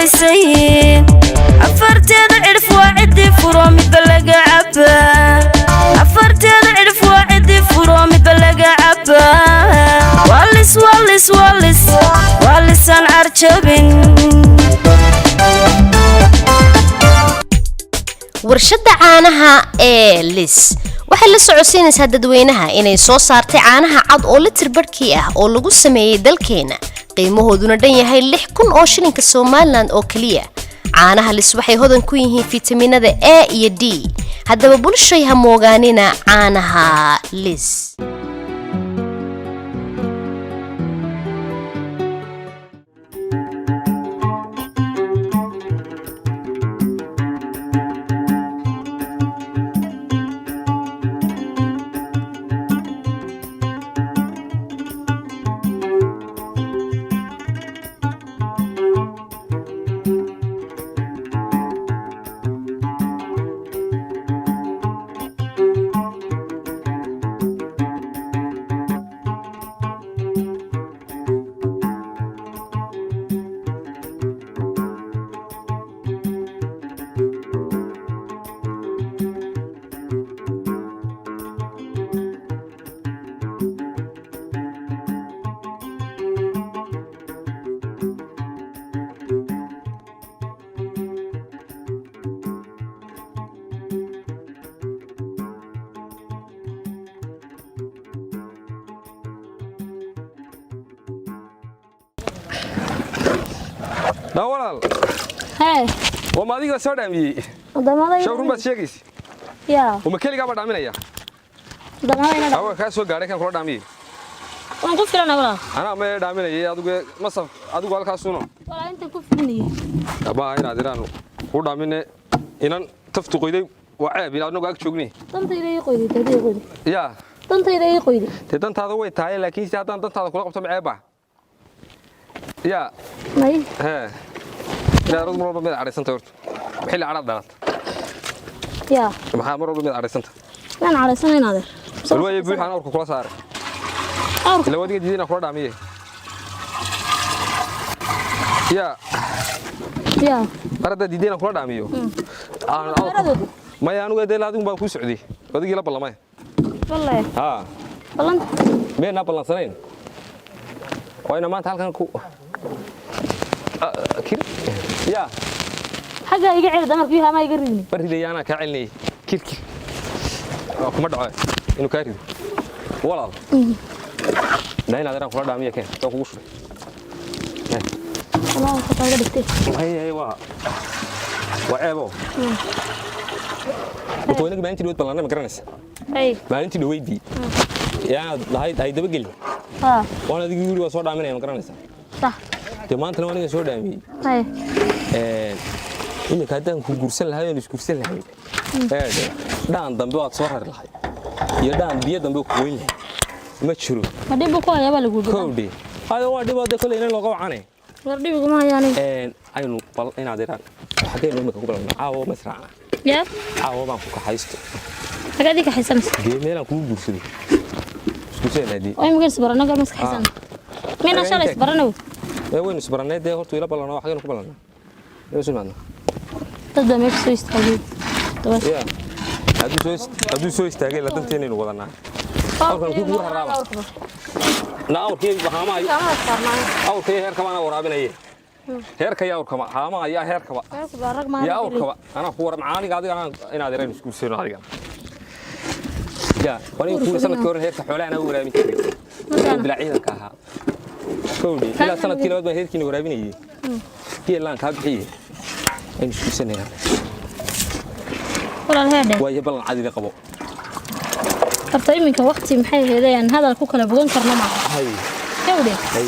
ويسين أفرتين عرف واعدي فرومي بلقى عبا أفرتين عرف واعدي فرومي بلقى عبا والس والس والس والس أنا عرشبين warshada caanaha ee Lis waxay la socodsiinaysaa dadweynaha inay soo saartay caanaha cad oo litir barkii ah oo lagu sameeyay dalkeena qiimahooduna dhan yahay 6,000 oo shilinka Soomaaliland oo kaliya caanaha Lis waxay hodan ku yihiin fitamiinada A iyo D haddaba bulshada ha moogaanina caanaha Lis داولال هاي وما ديك سو دامي ودمادayda شو رمبا شيغيس يا وما كليغا با دامينيا ودمادayda awa ka soo gaaray kan kula daamiye waan ku filan walaal ana ma daaminayay adigu masaf adigu halka suuno walaal inta ku filanay aba ina diraan ku daamine inan taftu qoyday waa ceeb ina anagu ag joogni dantayda ay qoyday taday qoyday ya dantayda ay qoyday dantaada way tahay laakiin si hadan dantaada kula qabto ma ceeba ya may ha ila rad marba mid ariisanta horto xilli arad dalad ya maxaa marba mid ariisanta waan caraysanaynaa adeer walway buuxan awrka kula saaray awrka ila wadiga diidina kula daamiye ya ya arada diidina kula daamiyo ma yaanu gaadhay adigu baa ku socday wadigii la ballamay wallahi ha ballan been na ballansanayn wayna maanta halkan ku يا حاجه iga ceel damarkii hama iga ridni barideeyana ka celinay kirkir kuma dhaco inuu ka rido walaal dayna adeeran kula dhaamiye keen soo kugu shubay walaal ka taga dhigtay ay waa eebo intuu maalintii dhow ballanay ma garanaysa ay maalintii dhoweydii yaa lahayd ay daba gelin ha waana adigu yiri waa soo dhaaminay ma garanaysa صح maanta waan soo dhaamiyay إنك هذا هو جرسل هاي ولا جرسل هاي دان دم بيوت صور هاي يا دان بيد دم بيوكوين ما تشرو ما دي بكو يا بالك كودي هذا واحد بيوت كله هنا لقوا عنه وردي بكو ما يعني أينو بال إن هذا حكي لهم كقول عاو مسرعنا يا عاو ما كوك حيستو هذيك حسن جميل أنا كوك جرسل جرسل هذي أي ممكن سبرنا قال مسك حسن مين أشار سبرنا وين سبرنا ده هو طويلة بالنا وحاجة نقول بالنا إيش سمعنا تبدأ ميك سويست حبيب يا هذا سويست هاي لا تنتين إنه وضعنا أول كي بورها رابع لا أول كي بهاما أول كي هير كمان ورابنا إيه هير كي أول كمان هاما يا هير كمان يا أول كمان أنا فور معاني قاعد أنا أدري إنه سكول سير هذا يا وأنا يقول سنة كور هير كحولة أنا ورابي بلعيد كها كودي إلى سنة كيلو ما هير كينو ورابي إيه كي لان كابحيه إنه سكول سنة ولا هذا وهي بلغ عادي قبو horta iminka waqti maxay heedayaan hadal ku kala bogan karna ma hay kawde hay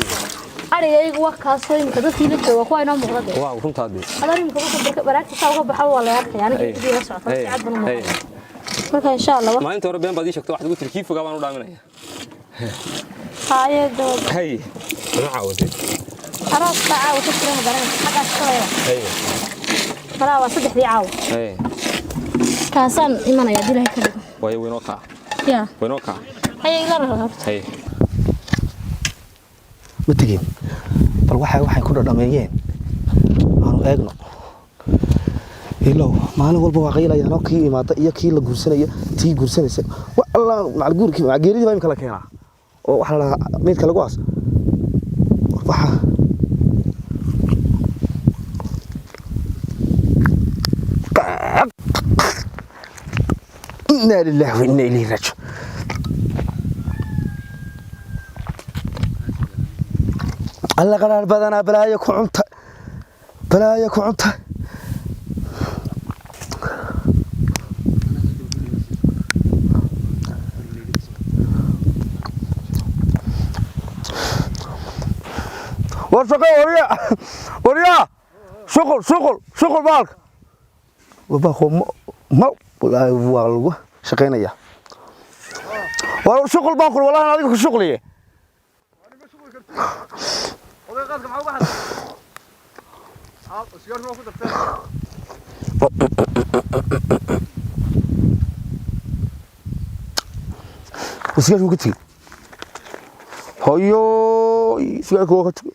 arigaygu wax ka soo iminka dadkii la jooga kuwa inoo muuqda waaw runtaadii hadal iminka marka baraagta saa uga baxo waa la arkay aniga idii la socota si cad baan marka insha Allah maalinta hore been baad ii sheegtay wax ugu tirkii fogaa baan u dhaaminaya hay'ado hay ma caawatay aroos ka caawatay tirada baran xaga shaqada hay fara waa saddexdii caaw hay kaasan imanaya dilahay ka dhigo way weynoo ka يا وينوكا هي لا رهبت هي ما تجين بل waxay ku dhadhameeyeen aan eegno ilow maalin walba waa qaylayaan oo kii imaada iyo kii la guursanaya tii guursanaysa wallah macalguurkii geeridii baa imka la keenaa oo waxa la meedka lagu aas waxa inna lillahi wa inna ilayhi raaji'uun alla qaraar badana balaayo ku cunta ورشقة وريا شغل بالك وباخو ما والله شقينا يا والله شغل باخو والله انا هذيك شغلي وسير شو قلتي هيو سير كو قلتي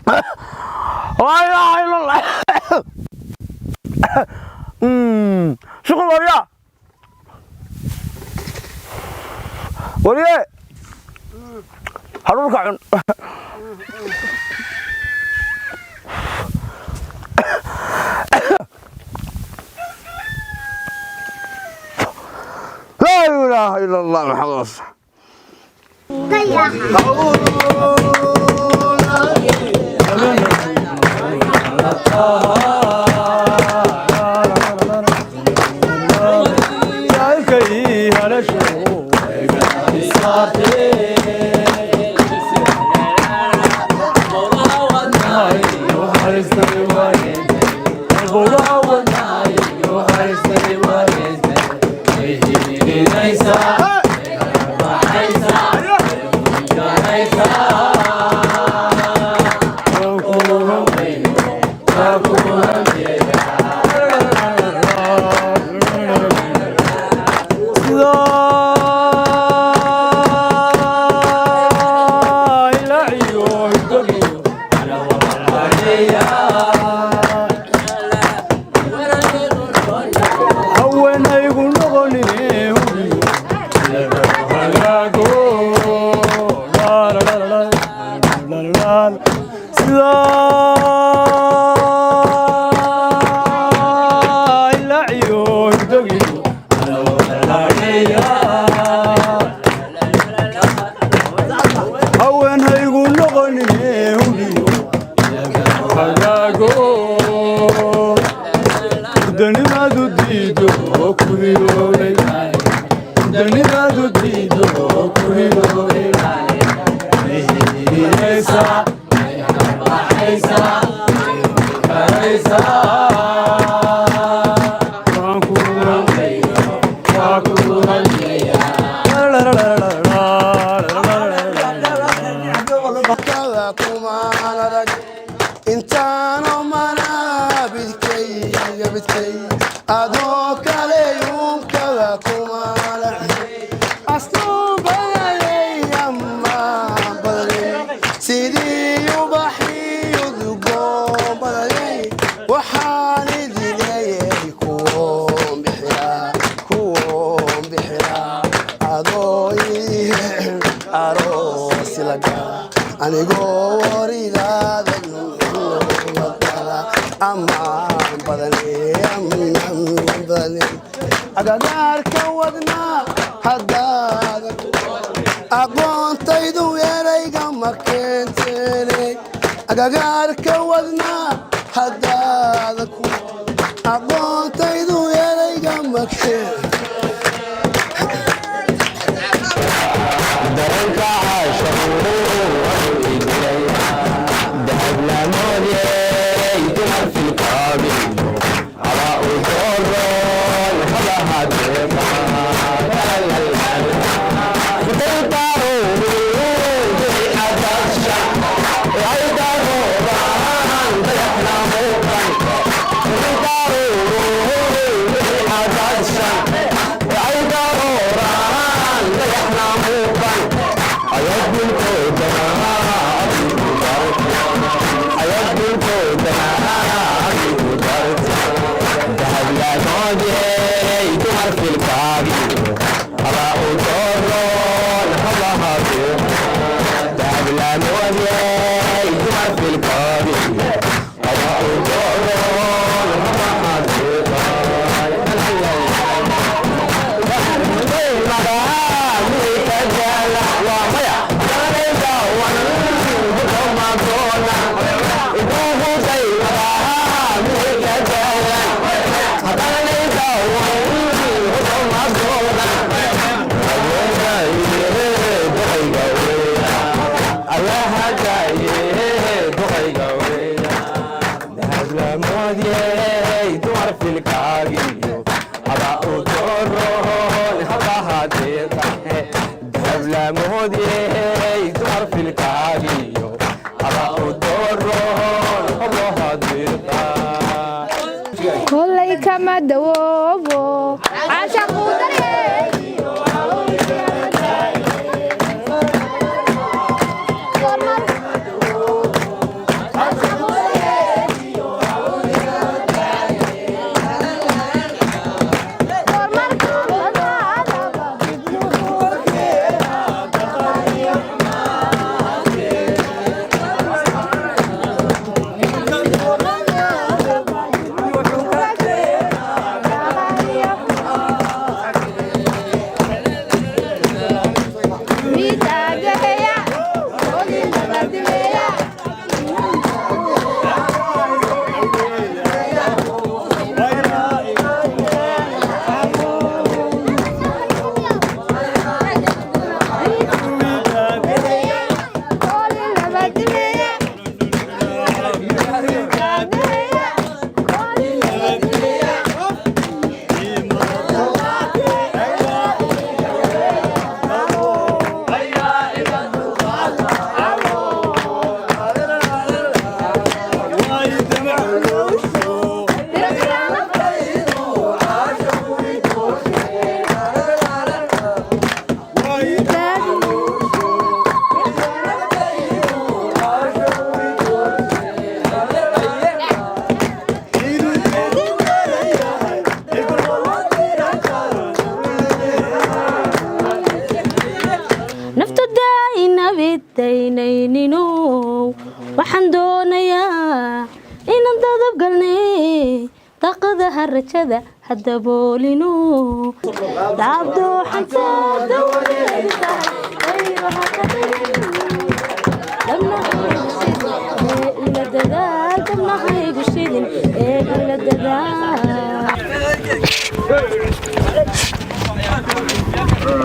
لا اله الا الله شغل وريا حرورك عن لا اله الا الله محمد رسول Shut كل كما دوبو عشان قدري waxaan doonayaa inaan dadab galnay taqada harajada hadda boolino daabdo xantada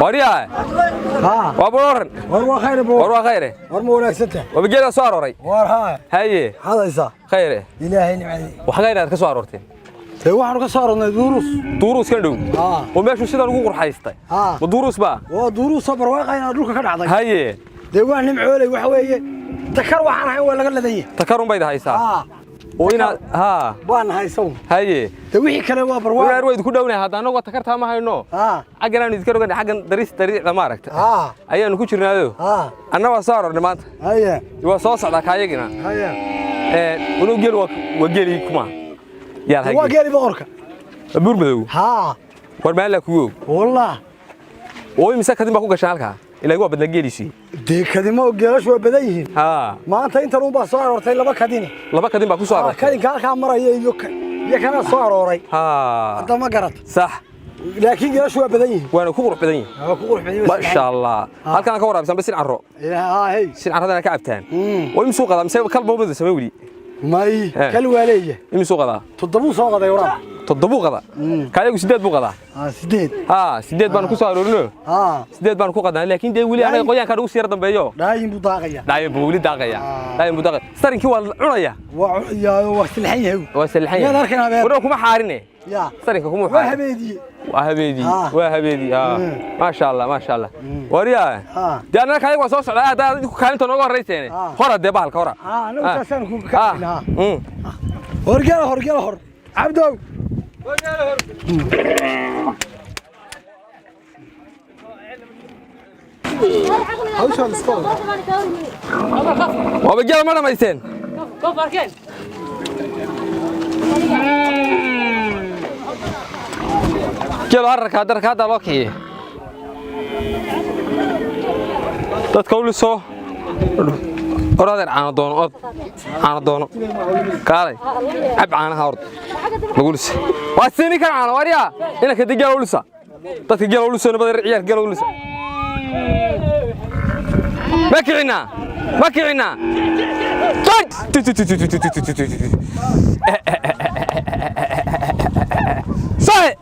وريا ها وابورن وروا خير بو وروا خير ورمو ولاكسنته وبجينا soo aroray ورها haye هذا خير إلهي نعمي waxa khayraad ka soo aroorteen waxaan ka soo aroornay duruus kan dhow oo meeshu sida lagu qurxaystay ma duruus ba waa duruus sabar waaqayna dhulka ka dhacday haye deewaan nimcoolay waxa weeye takar waxaan ahay waa laga ladayay takarun bay haysaa oo ina waan haysan haye de wixii kale waa barwaa waan way ku dhownahay hadda anagu takarta ma hayno xagan idin rogan xagan dariiqda ma aragta ayaanu ku jirnaado annaga soo aroornay maanta haye waa soo socda kaayagina haye ولو جيل وجيلي كمان يا الحاج وجيلي بقرك بورمدو ورما لك والله oo imisa kadib ba ku gashay halka ilaa waa badna geelisi kadimo geelashu waa badan yihiin maanta inta uu baa soo aroortay laba kadin ba ku soo aroortay kadin halka maraya iyo kana soo arooray hadda ma garad sax laakiin geelashu waa badan yihiin waana ku qurux badan yihiin ma sha Allah halkan ka waraabsan bas in carro hey sin carradana ka cabtaan oo imsu qada mise kalba wada samay wali may kal waleeye imsu qada toddobu soo qaday waraab toddobu qada kaayagu 8 buu qada 8 baan ku soo aroorno 8 baan ku qadan laakiin de wali anaga qoyaanka ugu sii dambeeyo daayin buu daaqaya daayin buu daaqaya starinkii waa cunaya waa silxan yahay yaad arkana waro kuma xaarine ya starinka kuma xaarine وهبيدي ما شاء الله وريا دي انا كاي waa soo socdaa hada ku kaalinta nooga horeyseen hor de bahalka hor anigu saasan ku kaalina horgala abdow وبجيل ما dhamaysteen جل هركا دركا دا loo kiciye dadka u liso أراد عن دون عن دون قال عب عنها أرض بقولس واسيني كان عن وريا إنك تجا ولسا تجا ولسا نبدأ الرجال جا ولسا ما كعنا صحيح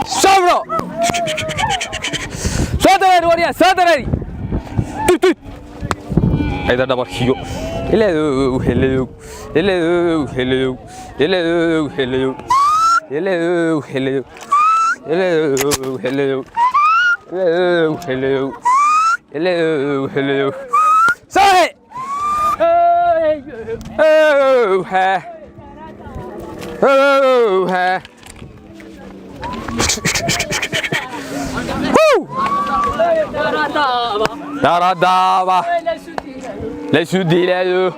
صبرو صدري وريا صدري هذا دبر كيو hello hello hello hello hello hello hello hello hello hello hello hello hello hello صحيح oh ha oh ha Daradaba la sudilayo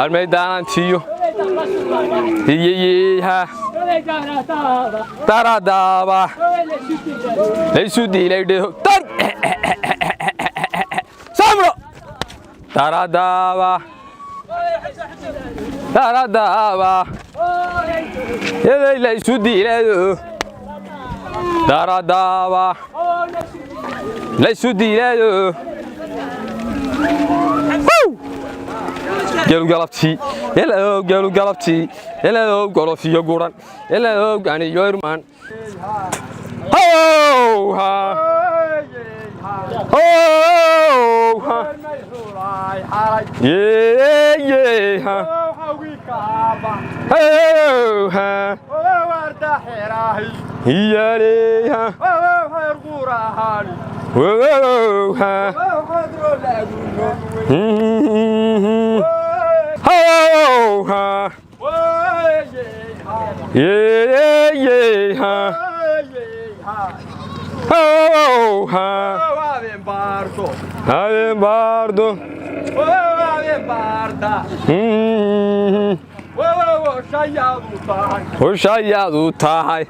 Almeida antiyo ha Daradaba la sudilayo Samro Daradaba la sudilayo Daradaba la sudilayo Gelu galabti hello golofiyo guran hello gani yorman oh ha oh ha yeah ha oh ha warda xirahi hiyale ha oh qurahani oh ha oh ha yeah ha oh ha Ave bardo وشيادو تاهي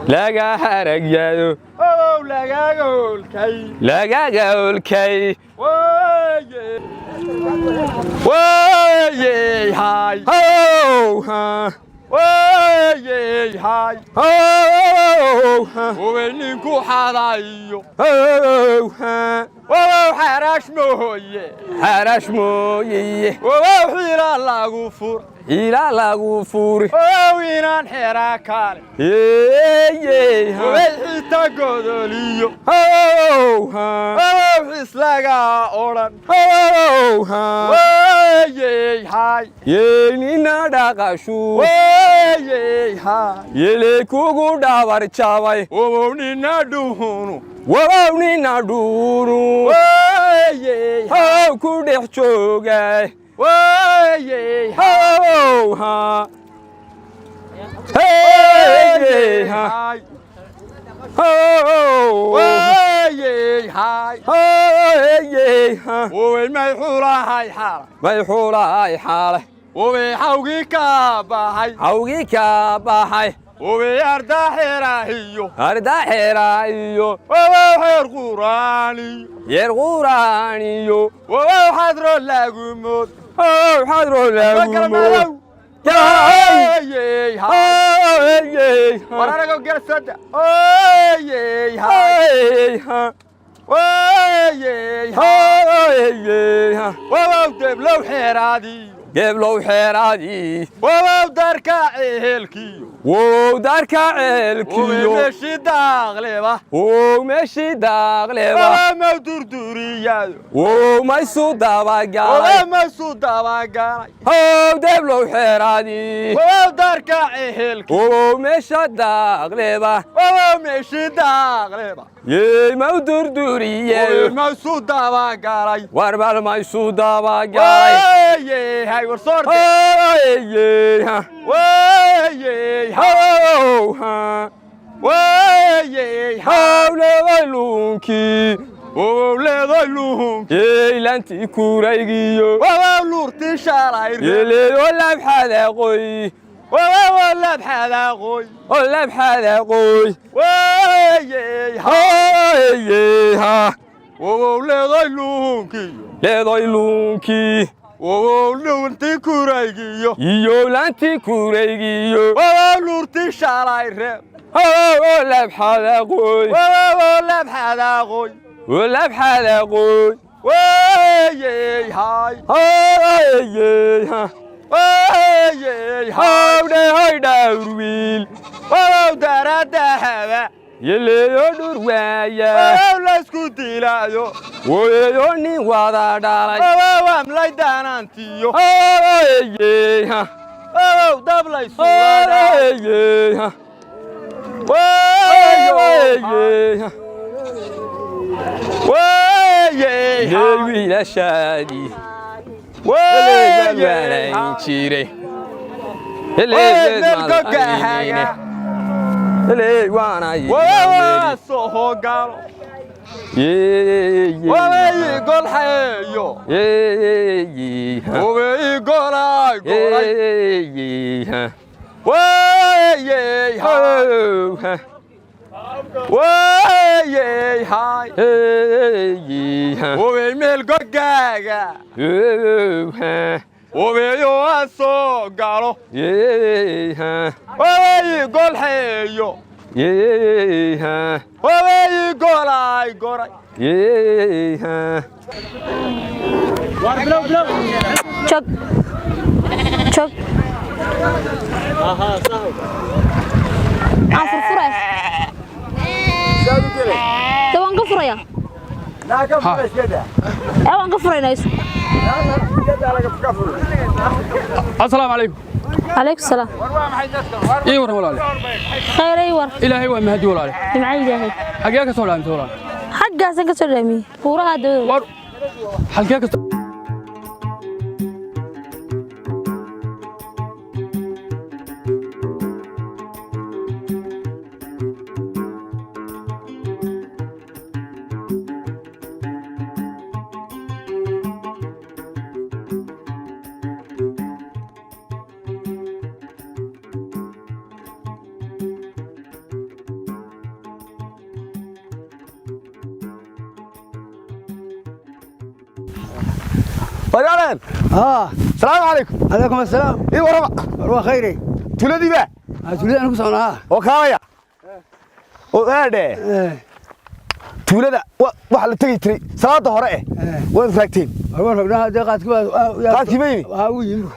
laga haragyado laga gaolkay way hay oh ha way hay oh ha weeninku xadaayo oh ha xarash mooye xira lagu fur ila lagu furi wiinan xira kale wixita godoliyo islaga oran hay nina dhaqashu yele kugu dhabar jabay nina duhunu nina dhuru ku dhex joogay oh ha hey ha oh hey ha way may xulahay xaala way xawgi ka baxay way arda xiraahiyo xeer quraaniyo xadro lagu mood حاضر ولا يا هاي ورانا قال صدق هاي لو حيرادي جيب لو حيرادي دارك عيلكيو ومشي داغلبة ما دردوريادو وما يسود دابا جيب لو حيرادي دارك عيلكيو ومشي داغلبة يي ما دردوريادو ما يسود دابا جاي واربال ما يسود دابا جاي هاي ورصور hawleedaylunki yeelanti kuraygiyo lurti shalayr yeeleedo labxada qoy ولا بحاله قوي ولا بحاله قوي ويها وولدايلونكي leedaylunki wowlunti kuraygiyo iyo lanti kuraygiyo wowlurti shalayre wala bxaala qoy wala bxaala qoy wala bxaala qoy wayey hay ayey ha wayey hawde haydawrwiil wow daradahaba yeleeyo dhurwaaya la isku dilaayo weeyo nin wada dhalay amlay daanaantiyo ayey ha dablay suuda ayey ha wayey ha wayey ha wiilashaadi wayey ha jiray melgogahaga Ele wana waa soo galo waa gol hayo waa golay golay waa hay waa meel gogaga waa soo galo waa gol hayo waa golay golay Chok. Chok. Furfuray. Waan ka furaya. Waan ka furaynayso. السلام عليكم. عليكم السلام. إيه ورا ولا خير أي ور. إلهي ومهدي ولا معي جاهد. حقيقة سولان سولان. حق سنك سلامي. ورا هذا. حقيقة. ويالين السلام عليكم. عليكم السلام. إيه ورا ورا خيري. تولدي بقى تولد أنا كسرنا. وكايا وهذا تولد واحد تجي تري صلاة هراء وين فاكتين ورا فقنا هذا قاد كبا قاد كبيني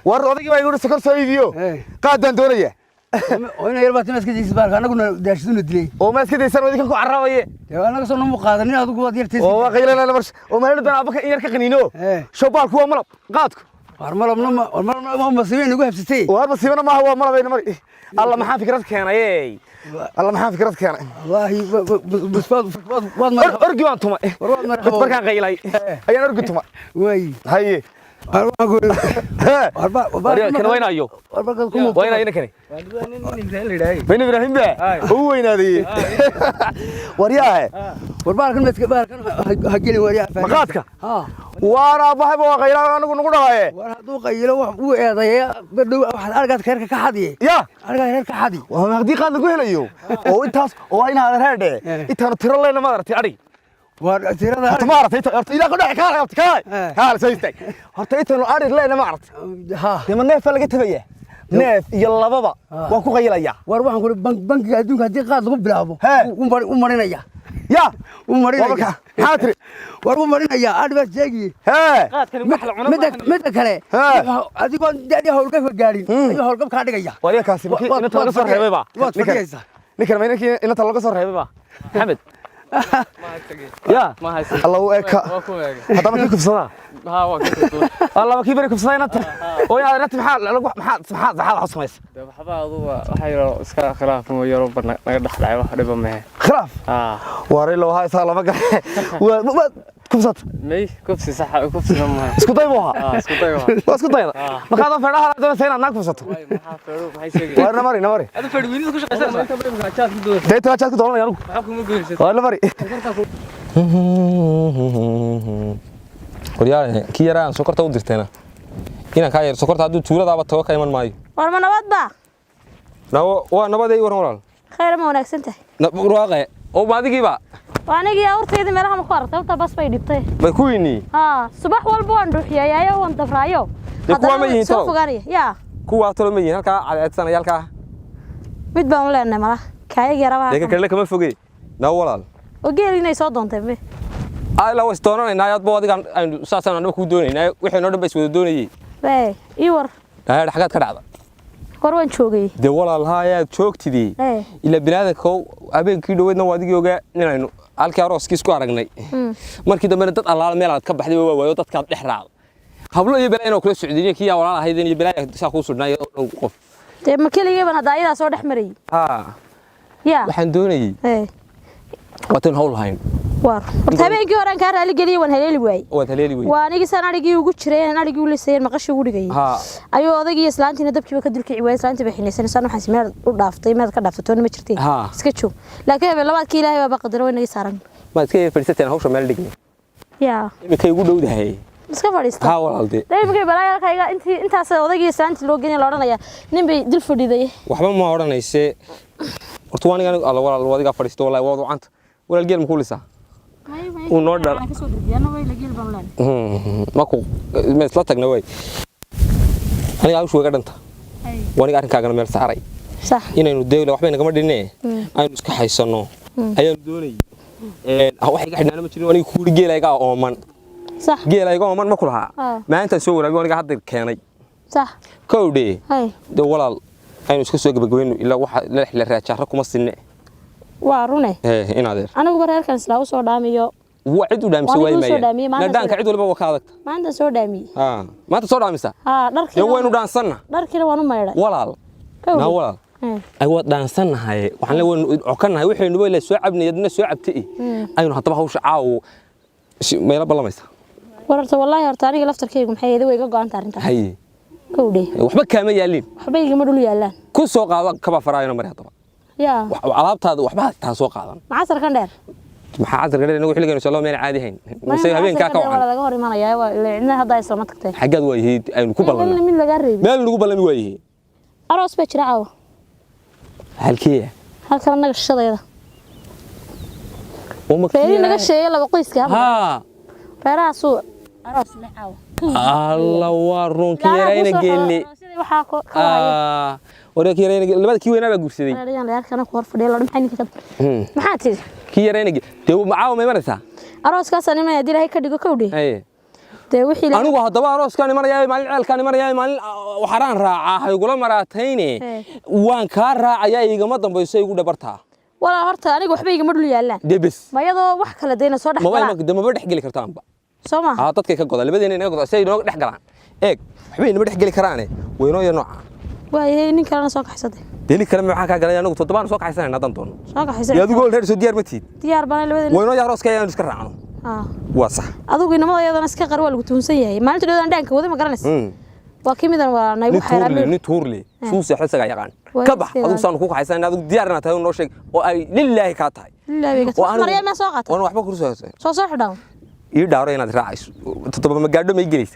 ورا هذا كبا يقول سكر سويديو قاد دندورية وين يربط الناس كذي سبار أنا كنا داشتون الدلي وما كذي سنة ذيك عربية أنا كسرنا مقادني هذا كبا ديرتي وغير لا مرش وما ندنا أبوك يركع قنينو شو بالك هو ملب قادك ورملا مسيبين نقول هبستي وهذا مسيبنا ما هو ملب بين مري الله ما حان فكرتك أنا إيه الله ما حان فكرتك أنا والله بس أرجو أنتم بس بركان غيلاي أنا أرجو أنتم وي هاي أقول كان وين أيو وين أينا كني بين إبراهيم ده هو وين هذه ورياه وربار كن مسك هجيني ورياه مقاتك وأنا بحب وغيره أنا نقول له ورادو غيره هو هذا بدو واحد أرجع كيرك كحدي يا أرجع كيرك كحدي وما دي قاعد نقول له أو أنت وين هذا هذا أنت ترى لنا ما درت عري ورتيرنا تمارت أنت إذا كنا كار كار سويتك هرتيت إنه عري لنا ما عرفت ها لما نيف لقيت بيه نيف يلا بابا وأكو غيلا وأروح نقول بنك هدوك هدي قاد لقب بلعبه ومرينا يا ومرينا حاتري ومرينا يا أدبس جاي متى كله هذي كون جدي هول كيف جارين هول كيف كارد جاي وريا كاسي إنت تلقى صار هبة با نكر ما إنت تلقى صار هبة با حمد يا ما هاي الله أكبر هذا ما كيف صار الله ما كيف يكون صار نت ويا نت محل عصميس حبا هذا حيرو إسكا خلاف مو يروب نقدر نلعب حرب معه خلاف وري لو هاي صار ما كبسات مي كبسي صح كبسي ما اسكو طيبوها اسكو طيبوها اسكو طيب ما كان فرحها هذا سنة ناك كبسات ما حافظوا هاي شيء ورنا مري هذا فرد وين كوش قصة ما تبرم كاتشات كده ده تراجعك دولنا يا رب حكم مقولش ولا مري وريا كي يرى سكرت ودرتنا هنا كاير سكرت هذا تورا دابا توكا يمن ماي war ma nabad ba waa nabaday waran walaal khayr ma wanaagsan tahay barwaaqe oo baadigiiba waanigi awrteedii meelaha ma ku aragtay ta bas bay dhibtay ma ku yini subax walba waan dhuuxiyay waan dafraayo kuwa ma yihiin soo fogaanaya yaa kuwa tolo ma yihiin halka cadceedsanayalka mid baan u leenahay malaha kaayag yarabaha deeqa kale kama fogey walaal oo geelinay soo doontay me la was doonanaynaa aad boodigan aynu saasan anaba ku doonaynaa wixii noo dhanba iswada doonayay ii war xagaad ka dhacda war waan joogay de walaal haayaad joogtidii ila binaadanka habeenkii dhaweedna waa adigii ogaa inaynu halkii arooskiis ku aragnay markii dambena dad allaala meel aad ka baxday waa waayo dadkaad dhex raacdo hablo iyo balaa inuu kula socdiyay kii walaal ahayd iyo balaa saa ku sudnay qof de ma keligay baan hadaayada soo dhex maray waxaan doonayay watan hawl hayn war habeenkii hore aan ka raali galiyay waan haleeli waay waan igi san arigii ugu jiray arigii u leesayeen maqashii ugu dhigay ayuu odagii islaantiina dabkiiba ka dulkii way islaantii bay xinaysan san waxaan simeel u dhaaftay meed ka dhaaftoona ma jirtay iska joog laakiin habeen labaadkii ilaahay baa qadaro way naga saaran ma iska fadhiisateen hawsha meel dhignay imikay ugu dhowdahay iska fadhiista walaalde imikay balaayalkayga intaas odagii islaantii loo geeyay la oranaya nin bay dil fadhiday waxba ma oranayse horta waan aniga alla walaal wadiga fadhiisto wallahi waa wacanta walaal geel ma ku lisaa ونو دار ماكو مثل تجنا وين أنا عاوز شو قدرت وأنا قاعد كأجنا مال سعري صح إنه الدولة واحد من كمان دينه أنا نسك حيسانو أيام دوني هو حاجة إحنا لما تشيلوا أنا يكون جيل أيقا أمان صح جيل أيقا أمان ما كلها ما أنت سووا ربي وأنا قاعد كأني صح كودي ده ولا أنا نسك سوق بقولين إلا واحد لا رأي شهركم السنة وارونه إيه هذا أنا بقول هركن سلاو صداميو وعد ودام سوي ما ندان كعد ولا بوكالك ما عنده صدامي ما تصدامي سا درك يوين ودان سنة درك كده وانو ما يرى ولا لا ولا أيوة دان سنة هاي وحنا لو عكنا هاي وحين نقول له سوى عبني يدنا سوى عبتي أيوة هطبعه وش عاو ما يلا بالله ما يسا ورت والله هرتاني لفتر كيكم حي ذي ويجا قان تارين حي كودي وحبك كام يالين حبي يجي مدلو يالان كل سوق هذا كبا فراينا مريها طبعا يا وعلابت هذا وحبها تسوق هذا معصر كان دير maxaa cadar galeen nagu xilligan insha Allah meel caadi hayn mise habeenka ka wala laga hor imanaya waa ilaa hadda isla ma tagtay xagad way heed aynu ku ballanay meel laga reebay meel lagu ballan way heed aroos ba jira caawa halkii halka naga shadayda oo ma keenay naga sheeyay laba qoyska ha reeraasu aroos la caawa Allah waa runtii yarayna geelni waxa ka waayay وريك يرينج لبعض كي وينها بقول أنا لا أركنا كور فدي لا محني كتب محاتي كي يرينج تو معاهم ما مرسها أروس كاسني ما يدير هيك كديكو كودي أيه تو وحي أنا واحد دبا أروس كان مرة ياي مال كان مرة ياي مال وحران راعة يقولون مرتين وان كار راعة ياي جماعة بيسوي يقول دبرتها ولا هرت أنا وحبي يجمدوا لي يلا دبس ما يضو وح كلا دينا صار ما ما دم ما بدي أحكي لك كرتان بقى سما عطتك كقضاء اللي بدي نقضاء شيء نقدر نحكي عنه إيه حبيبي نبدي أحكي لك كرانة وينو ينوع واي إني كلام ساق حسدي ديني كلام معك قال يا نقطة طبعا ساق حسنا نادن تون ساق حسدي يا تقول هرسو ديار متي ديار بنا اللي بدي وينو يا راس كيان نسكر عنه واصح أذوق إنما يا ذا نسكر قروال قلت مسيء ما أنت لو عندك وذي ما قرنس وكيمدا وأنا يبغى حيران نتورلي سوسي حسنا يقان كبح أذوق صانو كوك حسنا أذوق ديارنا تهون نوشك وأي لله كاتاي لله كاتاي مريم ما ساقت وأنا وحبك رسوس صح داون يدارين هذا راعيس تطبق مقعد ما يجلس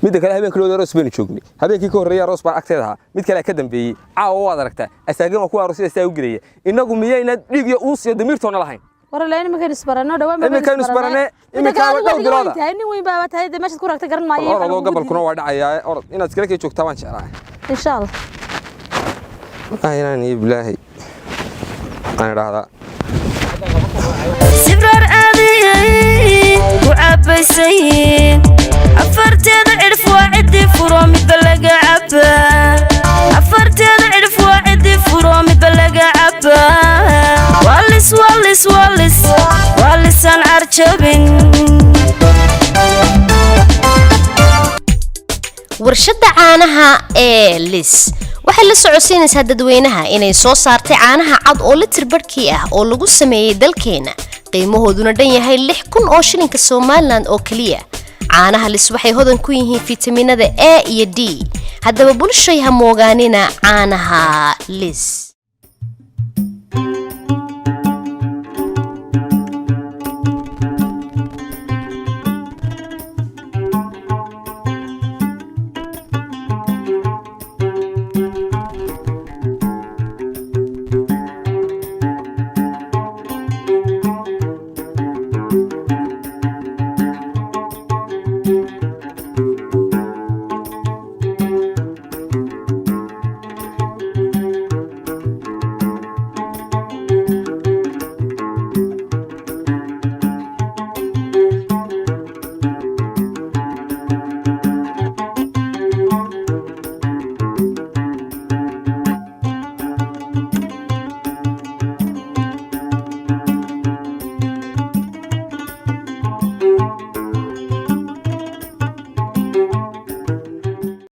mid kale habeenka loo roos been joognay habeenkii ka horeeyay roos baan agteeda mid kale ka dambeeyay caawa waad aragtaa asaagan ku aroosay saa u gilay inagu miyayna dhig iyo uus iyo damiirtoona lahayn war leen ma kan isbarano dhawaan ma kan isbarane imika waa dhow bilooda nin weyn baa tahay meesha ku raagta garan maayo oo gobolkuna waa dhacayaa orod inaad iskala ka joogtaa waan jeclahay insha Allah ayaan iblaahi aan raada sibrar aadiyay ku cabaysayn afarteeda cirf waa cidii furo midba laga cabaa afarteeda cirf waa cidii furo midba laga cabaa waalisaan carjabin warshada caanaha ee lis waxay la socodsiinaysaa dadweynaha inay soo saartay caanaha cad oo litir barkii ah oo lagu sameeyay dalkeena qiimahooduna dhan yahay 6,000 oo shilinka Soomaaliland oo kaliya caanaha lis waxay hodan ku yihiin fitamiinada A iyo D haddaba bulshada ha moogaanina caanaha lis